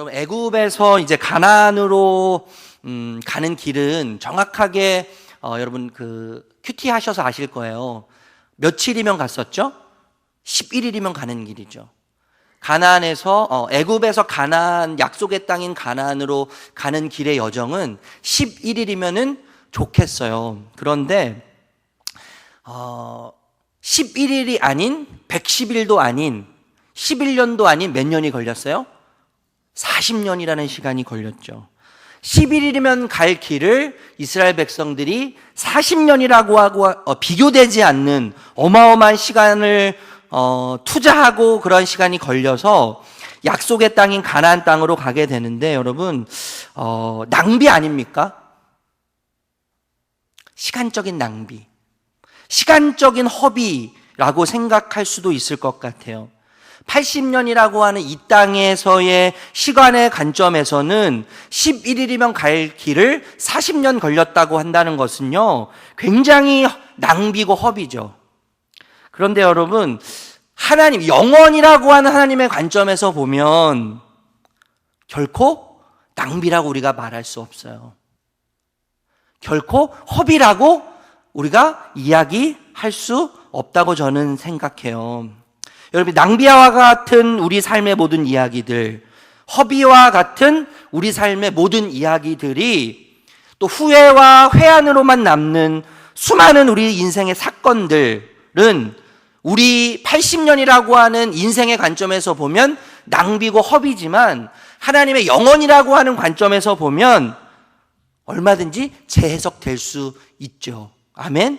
여러분 애굽에서 이제 가나안으로 가는 길은 정확하게 여러분 그 큐티 하셔서 아실 거예요. 며칠이면 갔었죠? 11일이면 가는 길이죠. 가나안에서 애굽에서 가나안 약속의 땅인 가나안으로 가는 길의 여정은 11일이면은 좋겠어요. 그런데 11일이 아닌 110일도 아닌 11년도 아닌 몇 년이 걸렸어요? 40년이라는 시간이 걸렸죠. 11일이면 갈 길을 이스라엘 백성들이 40년이라고 하고 비교되지 않는 어마어마한 시간을 투자하고 그런 시간이 걸려서 약속의 땅인 가나안 땅으로 가게 되는데 여러분 낭비 아닙니까? 시간적인 낭비, 시간적인 허비라고 생각할 수도 있을 것 같아요. 80년이라고 하는 이 땅에서의 시간의 관점에서는 11일이면 갈 길을 40년 걸렸다고 한다는 것은요, 굉장히 낭비고 허비죠. 그런데 여러분, 하나님, 영원이라고 하는 하나님의 관점에서 보면 결코 낭비라고 우리가 말할 수 없어요. 결코 허비라고 우리가 이야기할 수 없다고 저는 생각해요. 여러분, 낭비와 같은 우리 삶의 모든 이야기들, 허비와 같은 우리 삶의 모든 이야기들이 또 후회와 회한으로만 남는 수많은 우리 인생의 사건들은 우리 80년이라고 하는 인생의 관점에서 보면 낭비고 허비지만 하나님의 영원이라고 하는 관점에서 보면 얼마든지 재해석될 수 있죠. 아멘?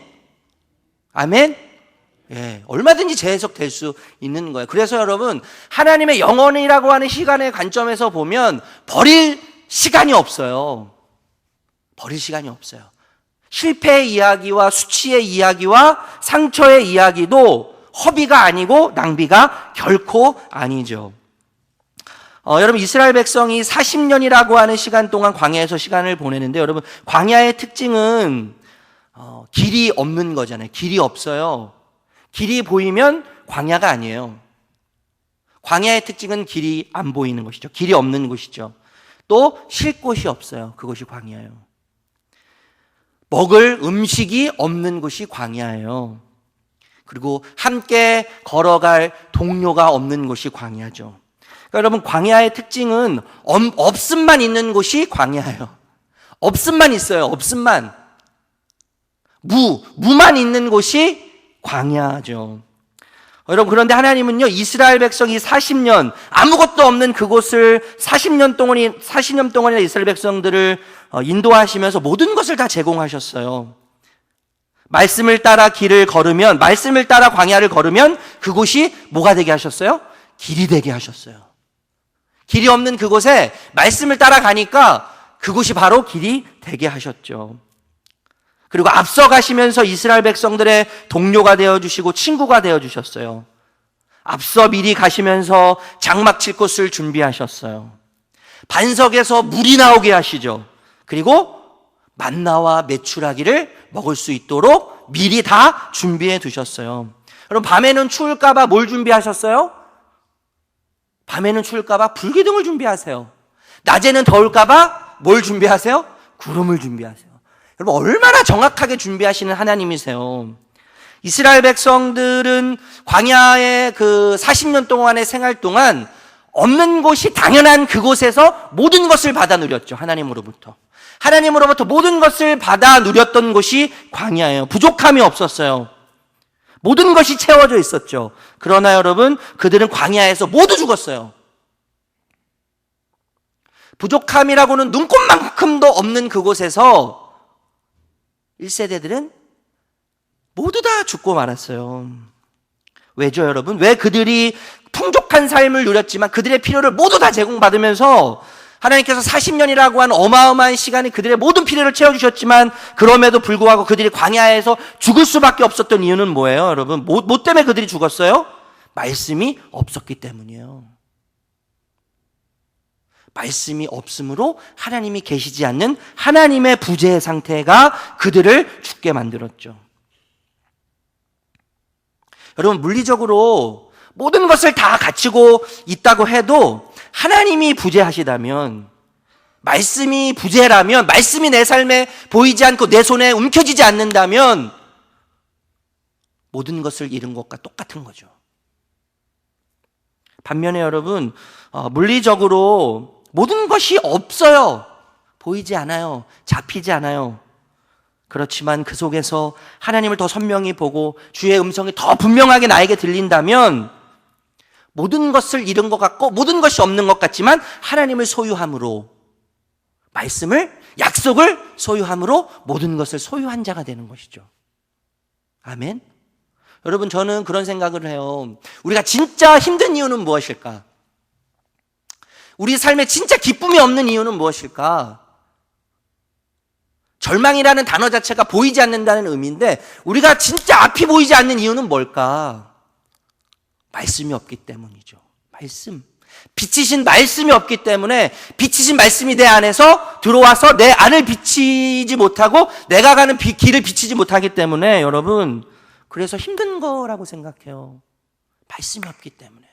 아멘? 예, 얼마든지 재해석될 수 있는 거예요. 그래서 여러분, 하나님의 영원이라고 하는 시간의 관점에서 보면 버릴 시간이 없어요. 버릴 시간이 없어요. 실패의 이야기와 수치의 이야기와 상처의 이야기도 허비가 아니고 낭비가 결코 아니죠. 여러분, 이스라엘 백성이 40년이라고 하는 시간 동안 광야에서 시간을 보내는데 여러분, 광야의 특징은 길이 없는 거잖아요. 길이 없어요. 길이 보이면 광야가 아니에요. 광야의 특징은 길이 안 보이는 것이죠. 길이 없는 곳이죠. 또 쉴 곳이 없어요. 그것이 광야예요. 먹을 음식이 없는 곳이 광야예요. 그리고 함께 걸어갈 동료가 없는 곳이 광야죠. 그러니까 여러분, 광야의 특징은 없음만 있는 곳이 광야예요. 없음만 있어요. 없음만. 무만 있는 곳이 광야죠. 여러분, 그런데 하나님은요, 이스라엘 백성이 40년 아무것도 없는 그곳을 40년 동안이나 이스라엘 백성들을 인도하시면서 모든 것을 다 제공하셨어요. 말씀을 따라 길을 걸으면, 말씀을 따라 광야를 걸으면 그곳이 뭐가 되게 하셨어요? 길이 되게 하셨어요. 길이 없는 그곳에 말씀을 따라가니까 그곳이 바로 길이 되게 하셨죠. 그리고 앞서가시면서 이스라엘 백성들의 동료가 되어주시고 친구가 되어주셨어요. 앞서 미리 가시면서 장막 칠 곳을 준비하셨어요. 반석에서 물이 나오게 하시죠. 그리고 만나와 메추라기를 먹을 수 있도록 미리 다 준비해 두셨어요. 그럼 밤에는 추울까봐 뭘 준비하셨어요? 밤에는 추울까봐 불기둥을 준비하세요. 낮에는 더울까봐 뭘 준비하세요? 구름을 준비하세요. 여러분, 얼마나 정확하게 준비하시는 하나님이세요. 이스라엘 백성들은 광야의 그 40년 동안의 생활 동안 없는 곳이 당연한 그곳에서 모든 것을 받아 누렸죠. 하나님으로부터 모든 것을 받아 누렸던 곳이 광야예요. 부족함이 없었어요. 모든 것이 채워져 있었죠. 그러나 여러분, 그들은 광야에서 모두 죽었어요. 부족함이라고는 눈꼽만큼도 없는 그곳에서 1세대들은 모두 다 죽고 말았어요. 왜죠, 여러분? 왜 그들이 풍족한 삶을 누렸지만 그들의 필요를 모두 다 제공받으면서 하나님께서 40년이라고 하는 어마어마한 시간이 그들의 모든 필요를 채워주셨지만 그럼에도 불구하고 그들이 광야에서 죽을 수밖에 없었던 이유는 뭐예요, 여러분? 뭐 때문에 그들이 죽었어요? 말씀이 없었기 때문이에요. 말씀이 없으므로 하나님이 계시지 않는 하나님의 부재의 상태가 그들을 죽게 만들었죠. 여러분, 물리적으로 모든 것을 다 갖추고 있다고 해도 하나님이 부재하시다면, 말씀이 부재라면, 말씀이 내 삶에 보이지 않고 내 손에 움켜쥐지 않는다면 모든 것을 잃은 것과 똑같은 거죠. 반면에 여러분, 물리적으로 모든 것이 없어요. 보이지 않아요. 잡히지 않아요. 그렇지만 그 속에서 하나님을 더 선명히 보고 주의 음성이 더 분명하게 나에게 들린다면 모든 것을 잃은 것 같고 모든 것이 없는 것 같지만 하나님을 소유함으로, 말씀을, 약속을 소유함으로 모든 것을 소유한 자가 되는 것이죠. 아멘. 여러분, 저는 그런 생각을 해요. 우리가 진짜 힘든 이유는 무엇일까? 우리 삶에 진짜 기쁨이 없는 이유는 무엇일까? 절망이라는 단어 자체가 보이지 않는다는 의미인데 우리가 진짜 앞이 보이지 않는 이유는 뭘까? 말씀이 없기 때문이죠. 말씀. 비치신 말씀이 없기 때문에, 비치신 말씀이 내 안에서 들어와서 내 안을 비치지 못하고 내가 가는 길을 비치지 못하기 때문에 여러분, 그래서 힘든 거라고 생각해요. 말씀이 없기 때문에.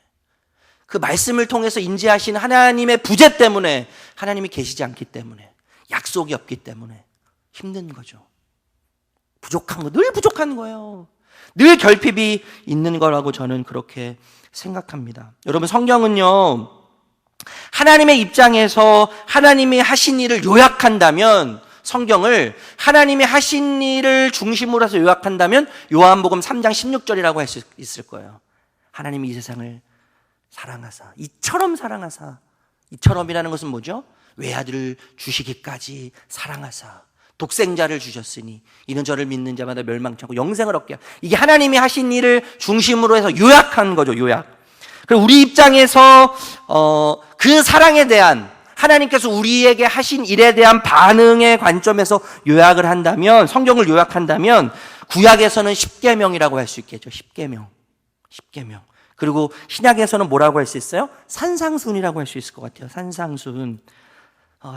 그 말씀을 통해서 인지하신 하나님의 부재 때문에, 하나님이 계시지 않기 때문에, 약속이 없기 때문에 힘든 거죠. 부족한 거, 늘 부족한 거예요. 늘 결핍이 있는 거라고 저는 그렇게 생각합니다. 여러분, 성경은요, 하나님의 입장에서 하나님이 하신 일을 요약한다면, 성경을 하나님이 하신 일을 중심으로 해서 요약한다면 요한복음 3장 16절이라고 할 수 있을 거예요. 하나님이 이 세상을 사랑하사, 이처럼 사랑하사. 이처럼이라는 것은 뭐죠? 외아들을 주시기까지 사랑하사 독생자를 주셨으니 이는 저를 믿는 자마다 멸망치 않고 영생을 얻게 하라. 이게 하나님이 하신 일을 중심으로 해서 요약한 거죠. 요약. 그리고 우리 입장에서 그 사랑에 대한, 하나님께서 우리에게 하신 일에 대한 반응의 관점에서 요약을 한다면, 성경을 요약한다면 구약에서는 십계명이라고 할 수 있겠죠. 십계명. 그리고 신약에서는 뭐라고 할 수 있어요? 산상순이라고 할 수 있을 것 같아요. 산상순.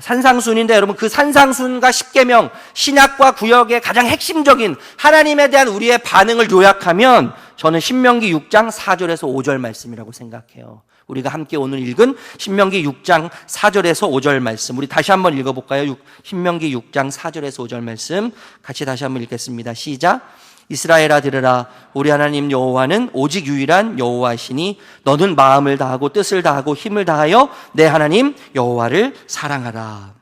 산상순인데 여러분, 그 산상순과 십계명, 신약과 구약의 가장 핵심적인 하나님에 대한 우리의 반응을 요약하면 저는 신명기 6장 4절에서 5절 말씀이라고 생각해요. 우리가 함께 오늘 읽은 신명기 6장 4절에서 5절 말씀, 우리 다시 한번 읽어볼까요? 신명기 6장 4절에서 5절 말씀 같이 다시 한번 읽겠습니다. 시작. 이스라엘아 들으라. 우리 하나님 여호와는 오직 유일한 여호와시니 너는 마음을 다하고 뜻을 다하고 힘을 다하여 내 하나님 여호와를 사랑하라.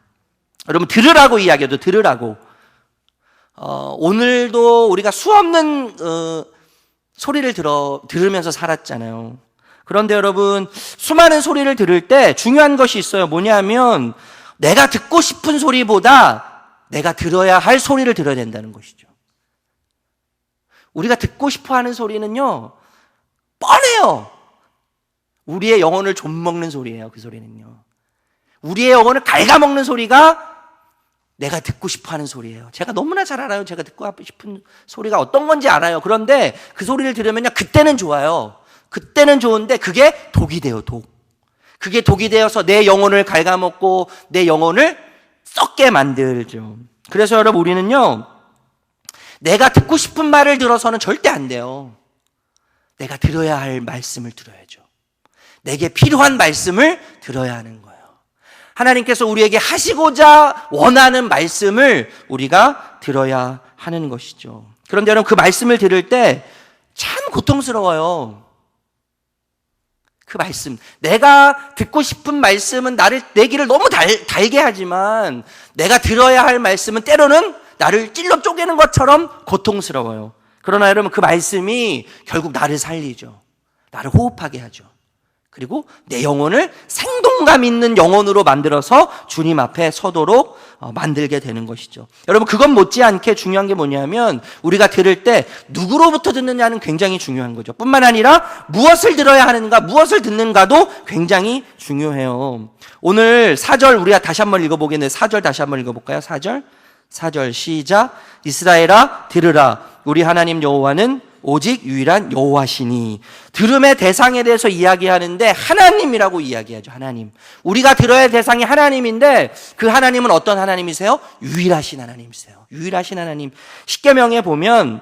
여러분, 들으라고 이야기해도 들으라고. 오늘도 우리가 수없는 소리를 들으면서 살았잖아요. 그런데 여러분, 수많은 소리를 들을 때 중요한 것이 있어요. 뭐냐면 내가 듣고 싶은 소리보다 내가 들어야 할 소리를 들어야 된다는 것이죠. 우리가 듣고 싶어하는 소리는요, 뻔해요. 우리의 영혼을 좀먹는 소리예요. 그 소리는요, 우리의 영혼을 갉아먹는 소리가 내가 듣고 싶어하는 소리예요. 제가 너무나 잘 알아요. 제가 듣고 싶은 소리가 어떤 건지 알아요. 그런데 그 소리를 들으면요, 그때는 좋아요. 그때는 좋은데 그게 독이 돼요. 독. 그게 독이 되어서 내 영혼을 갉아먹고 내 영혼을 썩게 만들죠. 그래서 여러분, 우리는요, 내가 듣고 싶은 말을 들어서는 절대 안 돼요. 내가 들어야 할 말씀을 들어야죠. 내게 필요한 말씀을 들어야 하는 거예요. 하나님께서 우리에게 하시고자 원하는 말씀을 우리가 들어야 하는 것이죠. 그런데 여러분, 그 말씀을 들을 때 참 고통스러워요. 그 말씀, 내가 듣고 싶은 말씀은 내 귀를 너무 달게 하지만 내가 들어야 할 말씀은 때로는 나를 찔러 쪼개는 것처럼 고통스러워요. 그러나 여러분, 그 말씀이 결국 나를 살리죠. 나를 호흡하게 하죠. 그리고 내 영혼을 생동감 있는 영혼으로 만들어서 주님 앞에 서도록 만들게 되는 것이죠. 여러분, 그건 못지않게 중요한 게 뭐냐면 우리가 들을 때 누구로부터 듣느냐는 굉장히 중요한 거죠. 뿐만 아니라 무엇을 들어야 하는가, 무엇을 듣는가도 굉장히 중요해요. 오늘 4절 우리가 다시 한번 읽어보겠는데, 4절 다시 한번 읽어볼까요? 4절 시작. 이스라엘아 들으라. 우리 하나님 여호와는 오직 유일한 여호와시니. 들음의 대상에 대해서 이야기하는데 하나님이라고 이야기하죠. 하나님. 우리가 들어야 할 대상이 하나님인데 그 하나님은 어떤 하나님이세요? 유일하신 하나님이세요. 유일하신 하나님. 십계명에 보면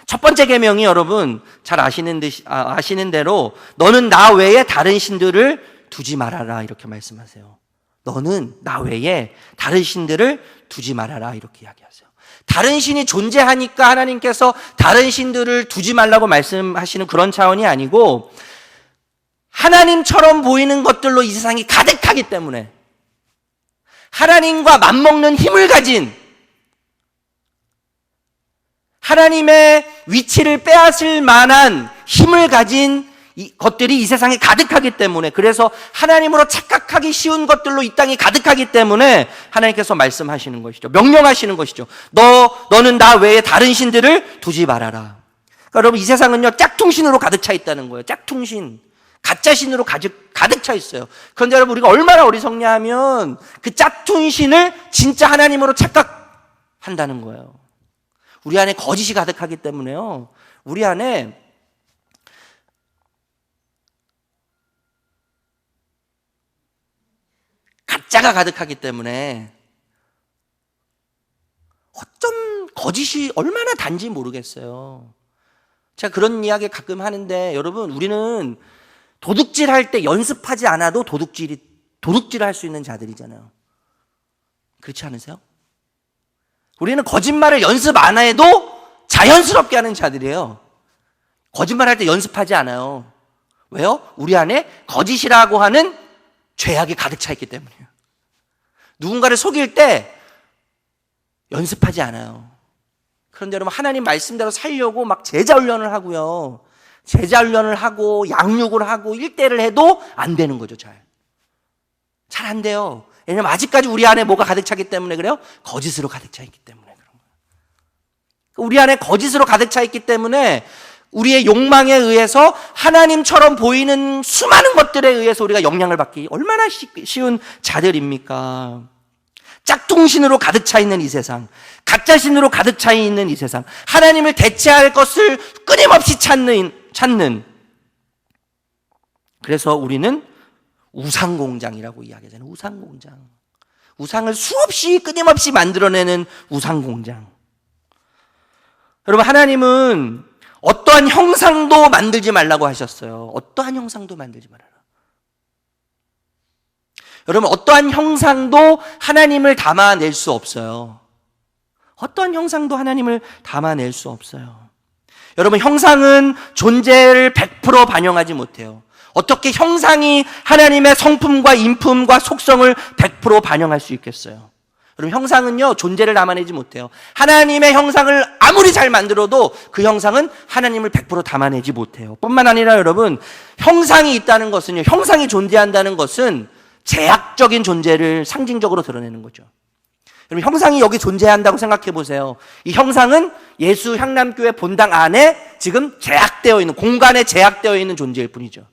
첫 번째 계명이 여러분 잘 아시는 대로 너는 나 외에 다른 신들을 두지 말아라 이렇게 말씀하세요. 너는 나 외에 다른 신들을 두지 말아라 이렇게 이야기하세요. 다른 신이 존재하니까 하나님께서 다른 신들을 두지 말라고 말씀하시는 그런 차원이 아니고 하나님처럼 보이는 것들로 이 세상이 가득하기 때문에 하나님과 맞먹는 힘을 가진 하나님의 위치를 빼앗을 만한 힘을 가진 것들이 이 세상에 가득하기 때문에 그래서 하나님으로 착각하기 쉬운 것들로 이 땅이 가득하기 때문에 하나님께서 말씀하시는 것이죠. 명령하시는 것이죠. 너는 나 외에 다른 신들을 두지 말아라. 그러니까 여러분 이 세상은요 짝퉁신으로 가득 차 있다는 거예요. 짝퉁신. 가짜신으로 가득 차 있어요. 그런데 여러분 우리가 얼마나 어리석냐 하면 그 짝퉁신을 진짜 하나님으로 착각한다는 거예요. 우리 안에 거짓이 가득하기 때문에요. 우리 안에 가짜가 가득하기 때문에 어쩜 거짓이 얼마나 단지 모르겠어요. 제가 그런 이야기 가끔 하는데 여러분 우리는 도둑질 할 때 연습하지 않아도 도둑질을 할 수 있는 자들이잖아요. 그렇지 않으세요? 우리는 거짓말을 연습 안 해도 자연스럽게 하는 자들이에요. 거짓말 할 때 연습하지 않아요. 왜요? 우리 안에 거짓이라고 하는 죄악이 가득 차 있기 때문이에요. 누군가를 속일 때 연습하지 않아요. 그런데 여러분 하나님 말씀대로 살려고 막 제자 훈련을 하고요. 제자 훈련을 하고 양육을 하고 일대를 해도 안 되는 거죠. 잘 안 돼요. 왜냐면 아직까지 우리 안에 뭐가 가득 차기 때문에 그래요? 거짓으로 가득 차 있기 때문에 그런 거예요. 우리 안에 거짓으로 가득 차 있기 때문에 우리의 욕망에 의해서 하나님처럼 보이는 수많은 것들에 의해서 우리가 영향을 받기 얼마나 쉬운 자들입니까? 짝퉁신으로 가득 차 있는 이 세상, 가짜신으로 가득 차 있는 이 세상, 하나님을 대체할 것을 끊임없이 찾는. 그래서 우리는 우상공장이라고 이야기하잖아요. 우상공장. 우상을 수없이 끊임없이 만들어내는 우상공장. 여러분 하나님은 어떠한 형상도 만들지 말라고 하셨어요. 어떠한 형상도 만들지 말아라. 여러분 어떠한 형상도 하나님을 담아낼 수 없어요. 어떠한 형상도 하나님을 담아낼 수 없어요. 여러분 형상은 존재를 100% 반영하지 못해요. 어떻게 형상이 하나님의 성품과 인품과 속성을 100% 반영할 수 있겠어요? 여러분 형상은요 존재를 담아내지 못해요. 하나님의 형상을 아무리 잘 만들어도 그 형상은 하나님을 100% 담아내지 못해요. 뿐만 아니라 여러분 형상이 있다는 것은요, 형상이 존재한다는 것은 제약적인 존재를 상징적으로 드러내는 거죠. 여러분 형상이 여기 존재한다고 생각해 보세요. 이 형상은 예수 향남교회 본당 안에 지금 제약되어 있는, 공간에 제약되어 있는 존재일 뿐이죠.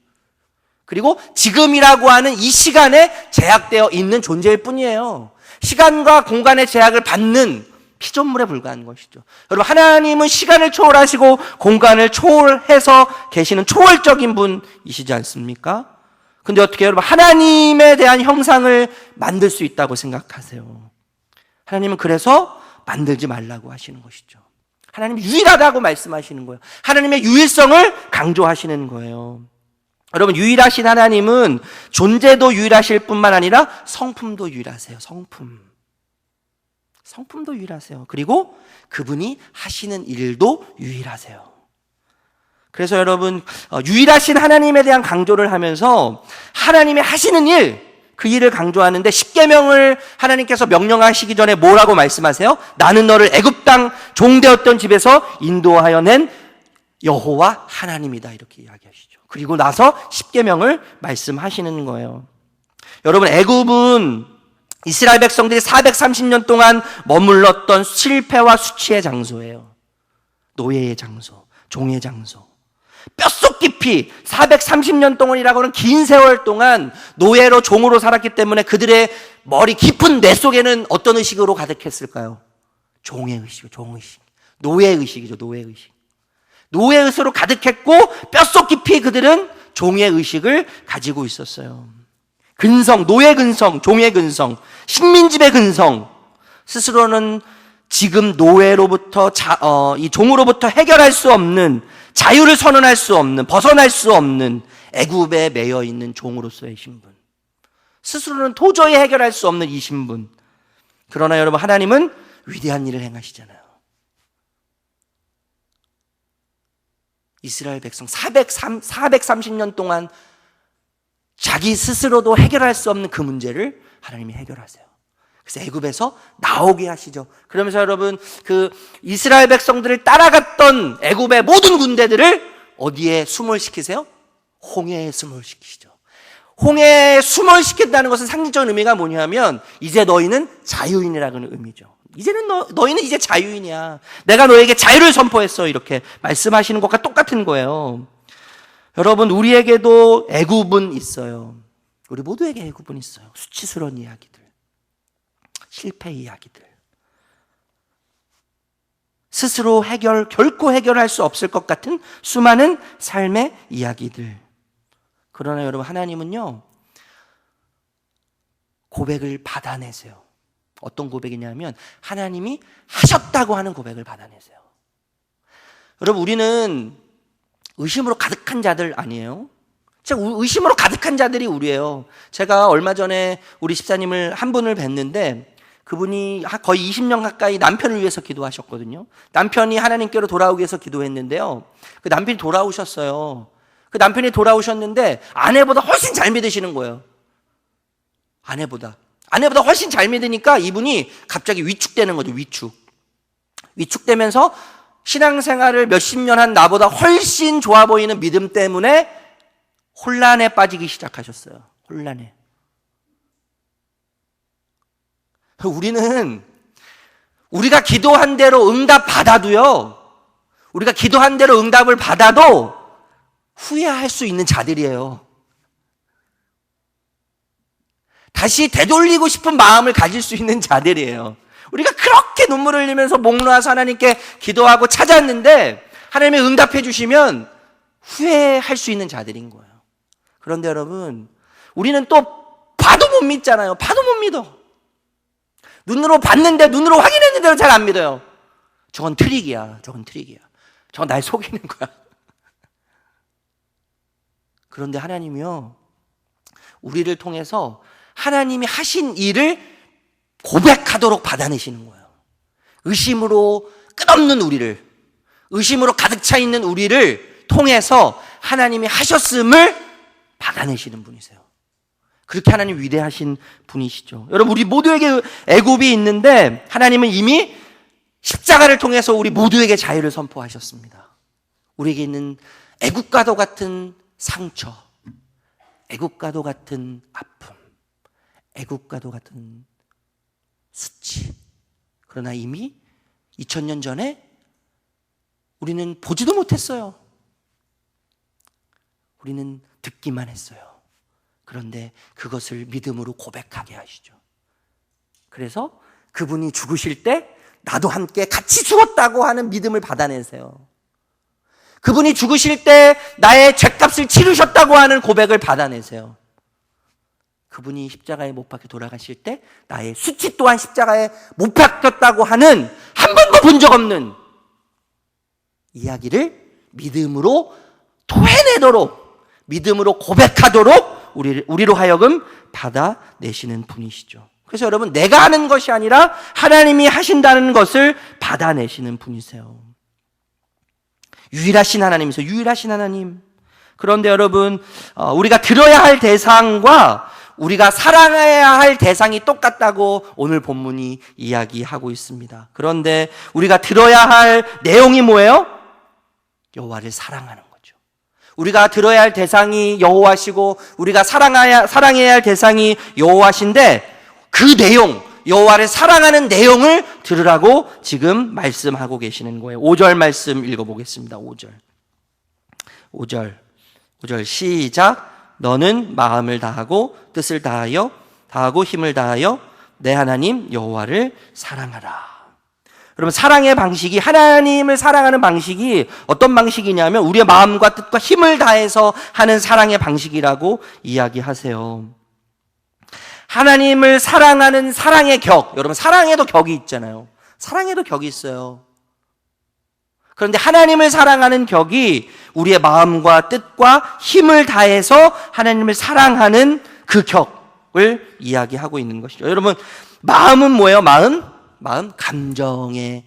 그리고 지금이라고 하는 이 시간에 제약되어 있는 존재일 뿐이에요. 시간과 공간의 제약을 받는 피조물에 불과한 것이죠. 여러분 하나님은 시간을 초월하시고 공간을 초월해서 계시는 초월적인 분이시지 않습니까? 근데 어떻게 여러분 하나님에 대한 형상을 만들 수 있다고 생각하세요? 하나님은 그래서 만들지 말라고 하시는 것이죠. 하나님은 유일하다고 말씀하시는 거예요. 하나님의 유일성을 강조하시는 거예요. 여러분 유일하신 하나님은 존재도 유일하실 뿐만 아니라 성품도 유일하세요. 성품도 유일하세요. 그리고 그분이 하시는 일도 유일하세요. 그래서 여러분 유일하신 하나님에 대한 강조를 하면서 하나님의 하시는 일, 그 일을 강조하는데 십계명을 하나님께서 명령하시기 전에 뭐라고 말씀하세요? 나는 너를 애굽 땅 종되었던 집에서 인도하여 낸 여호와 하나님이다 이렇게 이야기하시죠. 그리고 나서 십계명을 말씀하시는 거예요. 여러분 애굽은 이스라엘 백성들이 430년 동안 머물렀던 실패와 수치의 장소예요. 노예의 장소, 종의 장소. 뼛속 깊이 430년 동안이라고 하는 긴 세월 동안 노예로 종으로 살았기 때문에 그들의 머리 깊은 뇌 속에는 어떤 의식으로 가득했을까요? 종의 의식, 종의식. 노예의식이죠, 노예의식. 노예의식으로 가득했고 뼛속 깊이 그들은 종의 의식을 가지고 있었어요. 근성, 노예 근성, 종의 근성, 식민지배 근성. 스스로는 지금 노예로부터 이 종으로부터 해결할 수 없는, 자유를 선언할 수 없는, 벗어날 수 없는 애굽에 매여 있는 종으로서의 신분, 스스로는 도저히 해결할 수 없는 이 신분. 그러나 여러분, 하나님은 위대한 일을 행하시잖아요. 이스라엘 백성 430년 동안 자기 스스로도 해결할 수 없는 그 문제를 하나님이 해결하세요. 그래서 애굽에서 나오게 하시죠. 그러면서 여러분, 그 이스라엘 백성들을 따라갔던 애굽의 모든 군대들을 어디에 숨을 시키세요? 홍해에 숨을 시키시죠. 홍해에 숨을 시킨다는 것은 상징적인 의미가 뭐냐면, 이제 너희는 자유인이라는 의미죠. 이제는 너희는 이제 자유인이야. 내가 너에게 자유를 선포했어. 이렇게 말씀하시는 것과 똑같은 거예요. 여러분, 우리에게도 애굽은 있어요. 우리 모두에게 애굽은 있어요. 수치스러운 이야기들, 실패 이야기들, 스스로 결코 해결할 수 없을 것 같은 수많은 삶의 이야기들. 그러나 여러분, 하나님은요, 고백을 받아내세요. 어떤 고백이냐면, 하나님이 하셨다고 하는 고백을 받아내세요. 여러분, 우리는 의심으로 가득한 자들 아니에요? 의심으로 가득한 자들이 우리예요. 제가 얼마 전에 우리 집사님을 한 분을 뵀는데, 그분이 거의 20년 가까이 남편을 위해서 기도하셨거든요. 남편이 하나님께로 돌아오기 위해서 기도했는데요, 그 남편이 돌아오셨어요. 그 남편이 돌아오셨는데 아내보다 훨씬 잘 믿으시는 거예요. 아내보다 훨씬 잘 믿으니까 이분이 갑자기 위축되는 거죠. 위축되면서 신앙생활을 몇십 년 한 나보다 훨씬 좋아 보이는 믿음 때문에 혼란에 빠지기 시작하셨어요. 혼란에. 우리가 기도한 대로 응답 받아도요, 우리가 기도한 대로 응답을 받아도 후회할 수 있는 자들이에요. 다시 되돌리고 싶은 마음을 가질 수 있는 자들이에요. 우리가 그렇게 눈물을 흘리면서 목 놓아서 하나님께 기도하고 찾았는데 하나님이 응답해 주시면 후회할 수 있는 자들인 거예요. 그런데 여러분, 우리는 또 봐도 못 믿잖아요. 봐도 못 믿어. 눈으로 봤는데, 눈으로 확인했는데도 잘 안 믿어요. 저건 트릭이야. 저건 날 속이는 거야. 그런데 하나님이요, 우리를 통해서 하나님이 하신 일을 고백하도록 받아내시는 거예요. 의심으로 끝없는 우리를, 의심으로 가득 차 있는 우리를 통해서 하나님이 하셨음을 받아내시는 분이세요. 그렇게 하나님 위대하신 분이시죠. 여러분, 우리 모두에게 애굽이 있는데 하나님은 이미 십자가를 통해서 우리 모두에게 자유를 선포하셨습니다. 우리에게 있는 애굽과도 같은 상처, 애굽과도 같은 아픔, 애굽과도 같은 수치. 그러나 이미 2000년 전에 우리는 보지도 못했어요. 우리는 듣기만 했어요. 그런데 그것을 믿음으로 고백하게 하시죠. 그래서 그분이 죽으실 때 나도 함께 같이 죽었다고 하는 믿음을 받아내세요. 그분이 죽으실 때 나의 죗값을 치르셨다고 하는 고백을 받아내세요. 그분이 십자가에 못 박혀 돌아가실 때 나의 수치 또한 십자가에 못 박혔다고 하는 한 번도 본 적 없는 이야기를 믿음으로 토해내도록, 믿음으로 고백하도록 우리로 하여금 받아내시는 분이시죠. 그래서 여러분, 내가 하는 것이 아니라 하나님이 하신다는 것을 받아내시는 분이세요. 유일하신 하나님이세요. 유일하신 하나님. 그런데 여러분, 우리가 들어야 할 대상과 우리가 사랑해야 할 대상이 똑같다고 오늘 본문이 이야기하고 있습니다. 그런데 우리가 들어야 할 내용이 뭐예요? 여호와를 사랑하는 거죠. 우리가 들어야 할 대상이 여호와시고 우리가 사랑해야 할 대상이 여호와신데, 그 내용, 여호와를 사랑하는 내용을 들으라고 지금 말씀하고 계시는 거예요. 5절 말씀 읽어보겠습니다. 5절 시작. 너는 마음을 다하고 뜻을 다하고 힘을 다하여 내 하나님 여호와를 사랑하라. 여러분, 사랑의 방식이, 하나님을 사랑하는 방식이 어떤 방식이냐면 우리의 마음과 뜻과 힘을 다해서 하는 사랑의 방식이라고 이야기하세요. 하나님을 사랑하는 사랑의 격, 여러분, 사랑에도 격이 있잖아요. 사랑에도 격이 있어요. 그런데 하나님을 사랑하는 격이 우리의 마음과 뜻과 힘을 다해서 하나님을 사랑하는 그 격을 이야기하고 있는 것이죠. 여러분, 마음은 뭐예요? 마음 감정의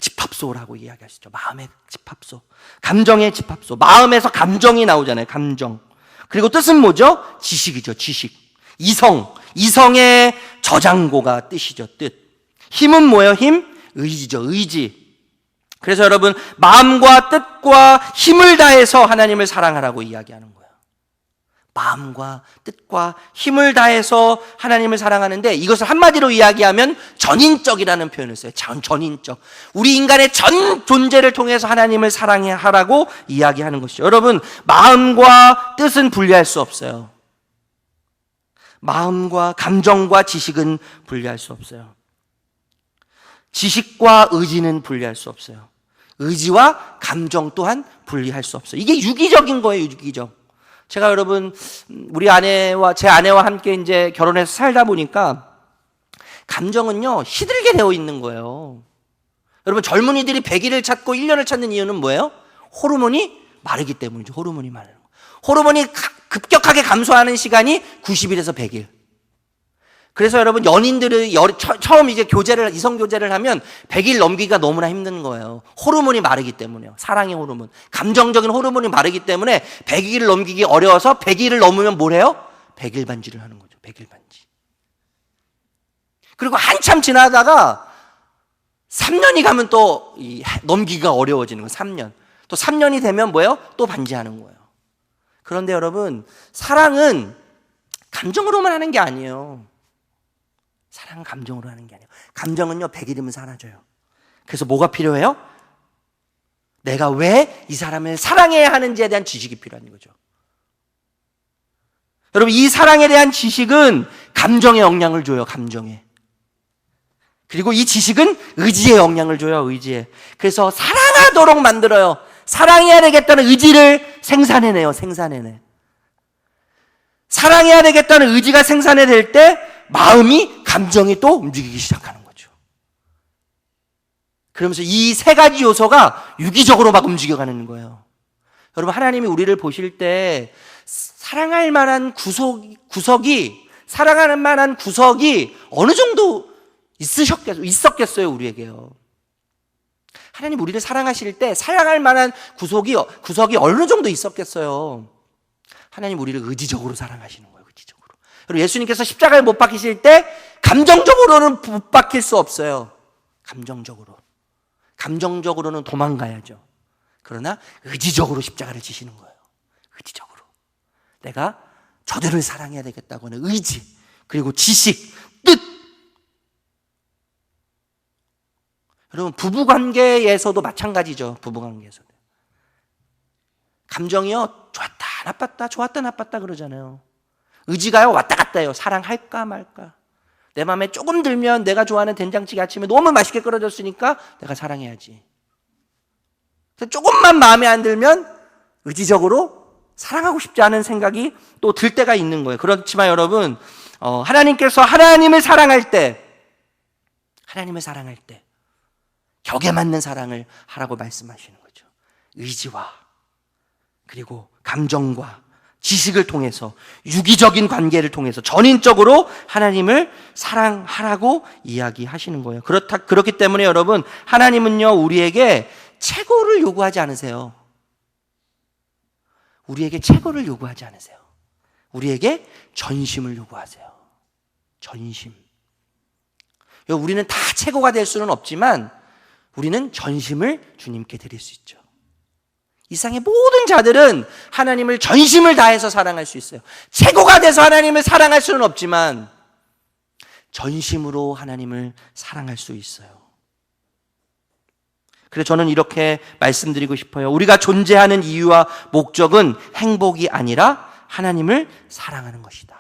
집합소라고 이야기하시죠. 마음의 집합소, 감정의 집합소. 마음에서 감정이 나오잖아요. 감정. 그리고 뜻은 뭐죠? 지식이죠. 지식. 이성의 저장고가 뜻이죠. 뜻. 힘은 뭐예요? 힘? 의지죠. 의지. 그래서 여러분, 마음과 뜻과 힘을 다해서 하나님을 사랑하라고 이야기하는 거예요. 마음과 뜻과 힘을 다해서 하나님을 사랑하는데, 이것을 한마디로 이야기하면 전인적이라는 표현을 써요. 전인적. 우리 인간의 전 존재를 통해서 하나님을 사랑하라고 이야기하는 것이죠. 여러분, 마음과 뜻은 분리할 수 없어요. 마음과 감정과 지식은 분리할 수 없어요. 지식과 의지는 분리할 수 없어요. 의지와 감정 또한 분리할 수 없어요. 이게 유기적인 거예요, 유기적. 제가 여러분, 제 아내와 함께 이제 결혼해서 살다 보니까 감정은요, 시들게 되어 있는 거예요. 여러분, 젊은이들이 100일을 찾고 1년을 찾는 이유는 뭐예요? 호르몬이 마르기 때문이죠. 호르몬이 마르는 거. 호르몬이 급격하게 감소하는 시간이 90일에서 100일. 그래서 여러분, 연인들이 처음 이제 이성 교제를 하면 100일 넘기기가 너무나 힘든 거예요. 호르몬이 마르기 때문에요. 사랑의 호르몬. 감정적인 호르몬이 마르기 때문에 100일을 넘기기 어려워서 100일을 넘으면 뭘 해요? 100일 반지를 하는 거죠. 100일 반지. 그리고 한참 지나다가 3년이 가면 또 넘기기가 어려워지는 거예요. 3년. 또 3년이 되면 뭐예요? 또 반지하는 거예요. 그런데 여러분, 사랑은 감정으로만 하는 게 아니에요. 사랑은 감정으로 하는 게 아니에요. 감정은요, 100일이면 사라져요. 그래서 뭐가 필요해요? 내가 왜 이 사람을 사랑해야 하는지에 대한 지식이 필요한 거죠. 여러분, 이 사랑에 대한 지식은 감정에 영향을 줘요. 감정에. 그리고 이 지식은 의지에 영향을 줘요. 의지에. 그래서 사랑하도록 만들어요. 사랑해야 되겠다는 의지를 생산해내요. 생산해내. 사랑해야 되겠다는 의지가 생산해낼 때 마음이, 감정이 또 움직이기 시작하는 거죠. 그러면서 이 세 가지 요소가 유기적으로 막 움직여가는 거예요. 여러분, 하나님이 우리를 보실 때 사랑할 만한 사랑하는 만한 구석이 어느 정도 있었겠어요, 우리에게요. 하나님 우리를 사랑하실 때 사랑할 만한 구석이 어느 정도 있었겠어요. 하나님 우리를 의지적으로 사랑하시는 거예요. 의지적으로. 그리고 예수님께서 십자가에 못 박히실 때 감정적으로는 못 박힐 수 없어요. 감정적으로는 도망가야죠. 그러나 의지적으로 십자가를 지시는 거예요. 의지적으로. 내가 저들을 사랑해야 되겠다고 하는 의지, 그리고 지식, 뜻. 여러분, 부부관계에서도 마찬가지죠. 부부관계에서도. 감정이요, 좋았다 나빴다, 좋았다 나빴다 그러잖아요. 의지가요, 왔다 갔다 해요. 사랑할까 말까. 내 마음에 조금 들면 내가 좋아하는 된장찌개 아침에 너무 맛있게 끓여졌으니까 내가 사랑해야지. 조금만 마음에 안 들면 의지적으로 사랑하고 싶지 않은 생각이 또 들 때가 있는 거예요. 그렇지만 여러분, 하나님께서 하나님을 사랑할 때 격에 맞는 사랑을 하라고 말씀하시는 거죠. 의지와 그리고 감정과 지식을 통해서, 유기적인 관계를 통해서 전인적으로 하나님을 사랑하라고 이야기하시는 거예요. 그렇기 때문에 여러분, 하나님은요, 우리에게 최고를 요구하지 않으세요. 우리에게 최고를 요구하지 않으세요. 우리에게 전심을 요구하세요. 전심. 우리는 다 최고가 될 수는 없지만 우리는 전심을 주님께 드릴 수 있죠. 이 세상의 모든 자들은 하나님을 전심을 다해서 사랑할 수 있어요. 최고가 돼서 하나님을 사랑할 수는 없지만 전심으로 하나님을 사랑할 수 있어요. 그래서 저는 이렇게 말씀드리고 싶어요. 우리가 존재하는 이유와 목적은 행복이 아니라 하나님을 사랑하는 것이다.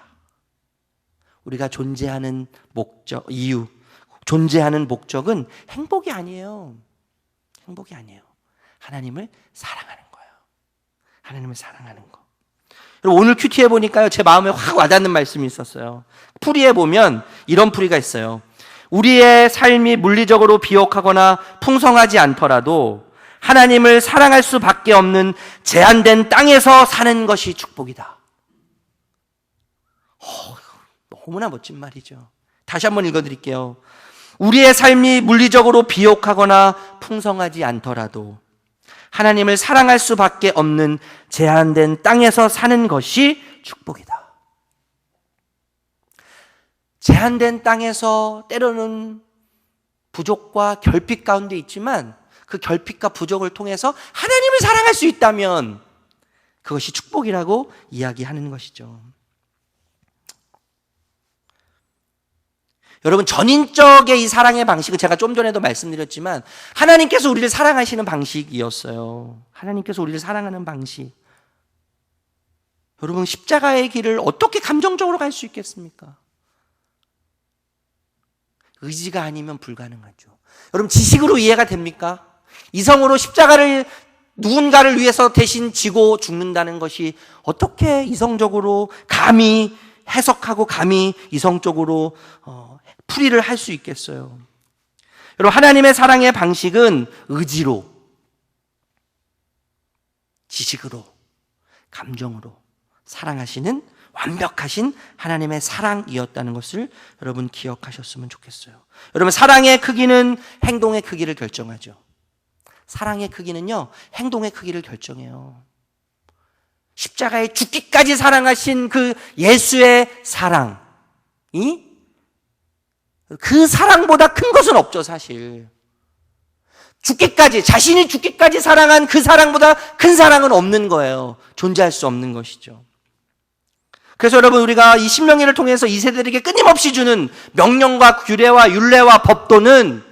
우리가 존재하는 존재하는 목적은 행복이 아니에요. 행복이 아니에요. 하나님을 사랑하는 거예요. 하나님을 사랑하는 거. 여러분, 오늘 큐티에 보니까요, 제 마음에 확 와닿는 말씀이 있었어요. 풀이에 보면 이런 풀이가 있어요. 우리의 삶이 물리적으로 비옥하거나 풍성하지 않더라도 하나님을 사랑할 수밖에 없는 제한된 땅에서 사는 것이 축복이다. 너무나 멋진 말이죠. 다시 한번 읽어드릴게요. 우리의 삶이 물리적으로 비옥하거나 풍성하지 않더라도 하나님을 사랑할 수밖에 없는 제한된 땅에서 사는 것이 축복이다. 제한된 땅에서 때로는 부족과 결핍 가운데 있지만 그 결핍과 부족을 통해서 하나님을 사랑할 수 있다면 그것이 축복이라고 이야기하는 것이죠. 여러분, 전인적의 이 사랑의 방식은 제가 좀 전에도 말씀드렸지만 하나님께서 우리를 사랑하시는 방식이었어요. 하나님께서 우리를 사랑하는 방식. 여러분, 십자가의 길을 어떻게 감정적으로 갈 수 있겠습니까? 의지가 아니면 불가능하죠. 여러분, 지식으로 이해가 됩니까? 이성으로 십자가를 누군가를 위해서 대신 지고 죽는다는 것이 어떻게 이성적으로 감히 해석하고 감히 이성적으로 풀이를 할 수 있겠어요? 여러분, 하나님의 사랑의 방식은 의지로, 지식으로, 감정으로 사랑하시는 완벽하신 하나님의 사랑이었다는 것을 여러분 기억하셨으면 좋겠어요. 여러분, 사랑의 크기는 행동의 크기를 결정하죠. 사랑의 크기는요, 행동의 크기를 결정해요. 십자가에 죽기까지 사랑하신 그 예수의 사랑이 그 사랑보다 큰 것은 없죠, 사실. 죽기까지, 자신이 죽기까지 사랑한 그 사랑보다 큰 사랑은 없는 거예요. 존재할 수 없는 것이죠. 그래서 여러분, 우리가 이 신명기를 통해서 이 세대들에게 끊임없이 주는 명령과 규례와 율례와 법도는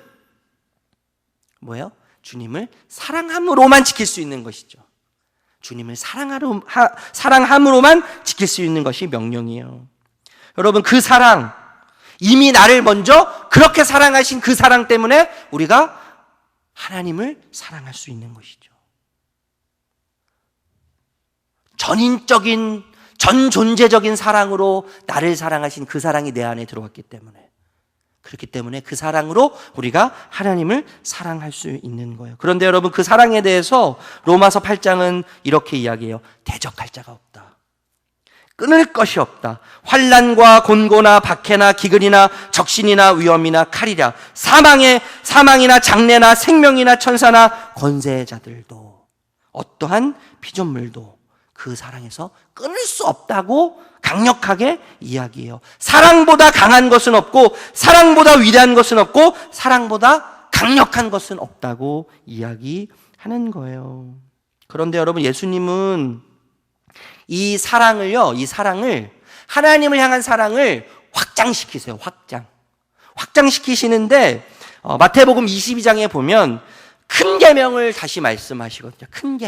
뭐예요? 주님을 사랑함으로만 지킬 수 있는 것이죠. 주님을 사랑함으로만 지킬 수 있는 것이 명령이에요. 여러분, 그 사랑, 이미 나를 먼저 그렇게 사랑하신 그 사랑 때문에 우리가 하나님을 사랑할 수 있는 것이죠. 전인적인, 전존재적인 사랑으로 나를 사랑하신 그 사랑이 내 안에 들어왔기 때문에, 그렇기 때문에 그 사랑으로 우리가 하나님을 사랑할 수 있는 거예요. 그런데 여러분, 그 사랑에 대해서 로마서 8장은 이렇게 이야기해요. 대적할 자가 없다. 끊을 것이 없다. 환난과 곤고나 박해나 기근이나 적신이나 위험이나 칼이랴, 사망이나 장래나 생명이나 천사나 권세자들도 어떠한 피조물도 그 사랑에서 끊을 수 없다고 강력하게 이야기해요. 사랑보다 강한 것은 없고, 사랑보다 위대한 것은 없고, 사랑보다 강력한 것은 없다고 이야기하는 거예요. 그런데 여러분, 예수님은 이 사랑을 하나님을 향한 사랑을 확장시키세요. 확장시키시는데 마태복음 22장에 보면 큰 계명을 다시 말씀하시거든요. 큰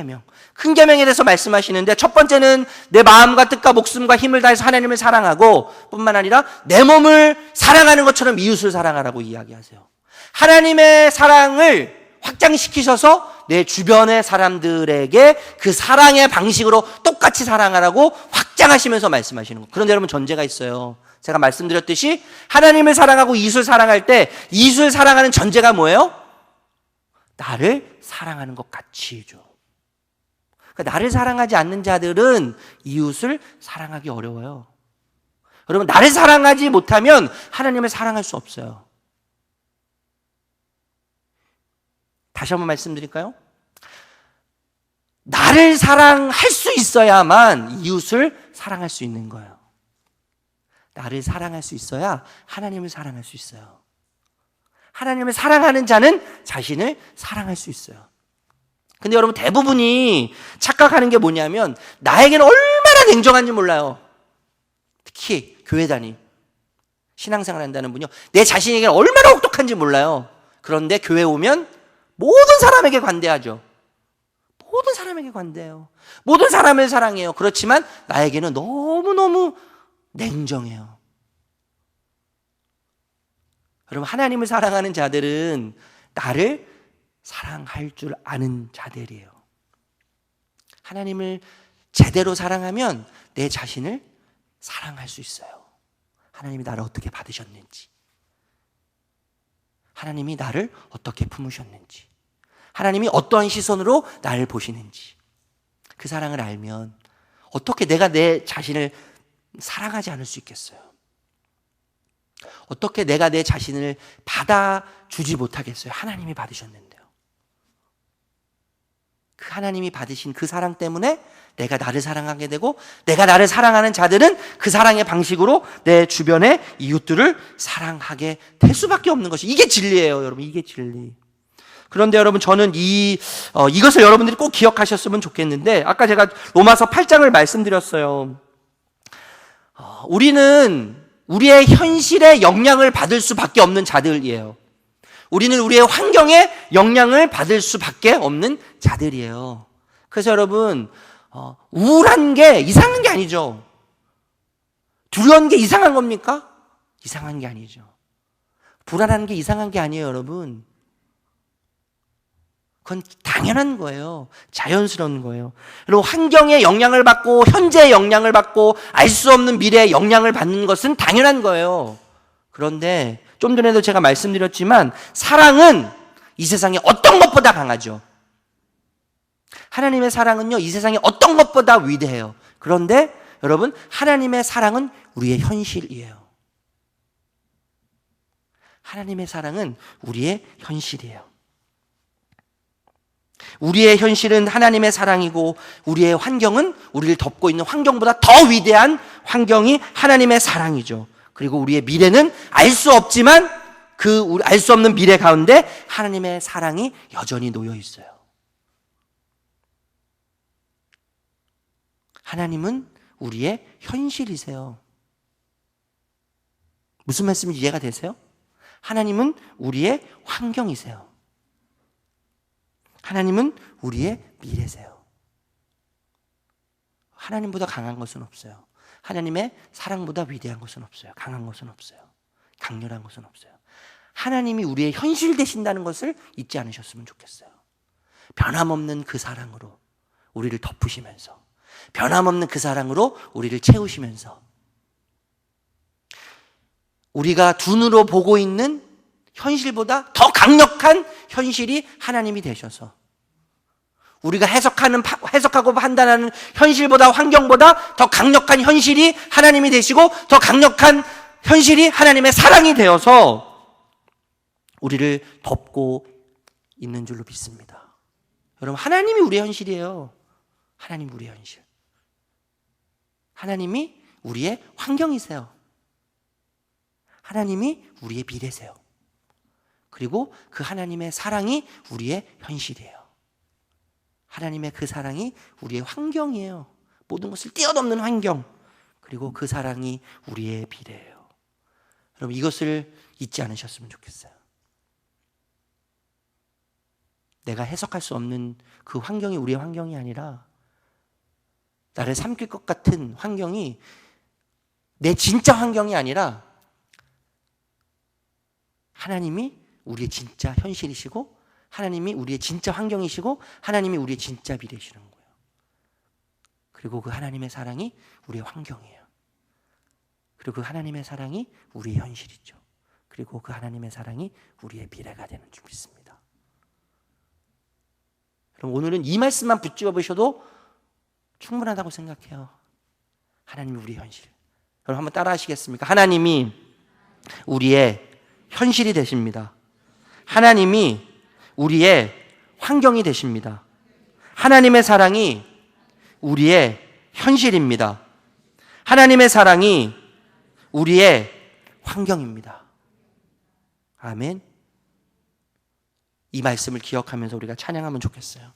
계명에 대해서 말씀하시는데, 첫 번째는 내 마음과 뜻과 목숨과 힘을 다해서 하나님을 사랑하고 뿐만 아니라 내 몸을 사랑하는 것처럼 이웃을 사랑하라고 이야기하세요. 하나님의 사랑을 확장시키셔서 내 주변의 사람들에게 그 사랑의 방식으로 똑같이 사랑하라고 확장하시면서 말씀하시는 거예요. 그런데 여러분, 전제가 있어요. 제가 말씀드렸듯이 하나님을 사랑하고 이웃을 사랑할 때 이웃을 사랑하는 전제가 뭐예요? 나를 사랑하는 것 같이죠. 그러니까 나를 사랑하지 않는 자들은 이웃을 사랑하기 어려워요. 여러분, 나를 사랑하지 못하면 하나님을 사랑할 수 없어요. 다시 한번 말씀드릴까요? 나를 사랑할 수 있어야만 이웃을 사랑할 수 있는 거예요. 나를 사랑할 수 있어야 하나님을 사랑할 수 있어요. 하나님을 사랑하는 자는 자신을 사랑할 수 있어요. 근데 여러분, 대부분이 착각하는 게 뭐냐면 나에게는 얼마나 냉정한지 몰라요. 특히 교회 다니 신앙생활 한다는 분요, 내 자신에게는 얼마나 혹독한지 몰라요. 그런데 교회 오면 모든 사람에게 관대하죠. 모든 사람에게 관대해요. 모든 사람을 사랑해요. 그렇지만 나에게는 너무너무 냉정해요. 여러분, 하나님을 사랑하는 자들은 나를 사랑할 줄 아는 자들이에요. 하나님을 제대로 사랑하면 내 자신을 사랑할 수 있어요. 하나님이 나를 어떻게 받으셨는지, 하나님이 나를 어떻게 품으셨는지, 하나님이 어떠한 시선으로 나를 보시는지. 그 사랑을 알면 어떻게 내가 내 자신을 사랑하지 않을 수 있겠어요? 어떻게 내가 내 자신을 받아주지 못하겠어요? 하나님이 받으셨는데요. 그 하나님이 받으신 그 사랑 때문에 내가 나를 사랑하게 되고, 내가 나를 사랑하는 자들은 그 사랑의 방식으로 내 주변의 이웃들을 사랑하게 될 수밖에 없는 것이, 이게 진리예요, 여러분. 이게 진리. 그런데 여러분, 저는 이것을 여러분들이 꼭 기억하셨으면 좋겠는데, 아까 제가 로마서 8장을 말씀드렸어요. 우리는 우리의 현실에 영향을 받을 수밖에 없는 자들이에요. 우리는 우리의 환경에 영향을 받을 수밖에 없는 자들이에요. 그래서 여러분, 우울한 게 이상한 게 아니죠. 두려운 게 이상한 겁니까? 이상한 게 아니죠. 불안한 게 이상한 게 아니에요, 여러분. 그건 당연한 거예요. 자연스러운 거예요. 여러분, 환경에 영향을 받고 현재의 영향을 받고 알 수 없는 미래의 영향을 받는 것은 당연한 거예요. 그런데 좀 전에도 제가 말씀드렸지만 사랑은 이 세상에 어떤 것보다 강하죠. 하나님의 사랑은요, 이 세상에 어떤 것보다 위대해요. 그런데 여러분, 하나님의 사랑은 우리의 현실이에요. 하나님의 사랑은 우리의 현실이에요. 우리의 현실은 하나님의 사랑이고, 우리의 환경은 우리를 덮고 있는 환경보다 더 위대한 환경이 하나님의 사랑이죠. 그리고 우리의 미래는 알 수 없지만 그 알 수 없는 미래 가운데 하나님의 사랑이 여전히 놓여 있어요. 하나님은 우리의 현실이세요. 무슨 말씀인지 이해가 되세요? 하나님은 우리의 환경이세요. 하나님은 우리의 미래세요. 하나님보다 강한 것은 없어요. 하나님의 사랑보다 위대한 것은 없어요. 강한 것은 없어요. 강렬한 것은 없어요. 하나님이 우리의 현실 되신다는 것을 잊지 않으셨으면 좋겠어요. 변함없는 그 사랑으로 우리를 덮으시면서, 변함없는 그 사랑으로 우리를 채우시면서, 우리가 두 눈으로 보고 있는 현실보다 더 강력한 현실이 하나님이 되셔서, 우리가 해석하고 판단하는 현실보다, 환경보다 더 강력한 현실이 하나님이 되시고, 더 강력한 현실이 하나님의 사랑이 되어서 우리를 덮고 있는 줄로 믿습니다. 여러분, 하나님이 우리의 현실이에요. 하나님 우리의 현실. 하나님이 우리의 환경이세요. 하나님이 우리의 미래세요. 그리고 그 하나님의 사랑이 우리의 현실이에요. 하나님의 그 사랑이 우리의 환경이에요. 모든 것을 뛰어넘는 환경. 그리고 그 사랑이 우리의 미래예요. 여러분, 이것을 잊지 않으셨으면 좋겠어요. 내가 해석할 수 없는 그 환경이 우리의 환경이 아니라, 나를 삼킬 것 같은 환경이 내 진짜 환경이 아니라, 하나님이 우리의 진짜 현실이시고, 하나님이 우리의 진짜 환경이시고, 하나님이 우리의 진짜 미래이시는 거예요. 그리고 그 하나님의 사랑이 우리의 환경이에요. 그리고 그 하나님의 사랑이 우리의 현실이죠. 그리고 그 하나님의 사랑이 우리의 미래가 되는 줄 믿습니다. 그럼 오늘은 이 말씀만 붙잡아 보셔도 충분하다고 생각해요. 하나님이 우리의 현실. 여러분, 한번 따라 하시겠습니까? 하나님이 우리의 현실이 되십니다. 하나님이 우리의 환경이 되십니다. 하나님의 사랑이 우리의 현실입니다. 하나님의 사랑이 우리의 환경입니다. 아멘. 이 말씀을 기억하면서 우리가 찬양하면 좋겠어요.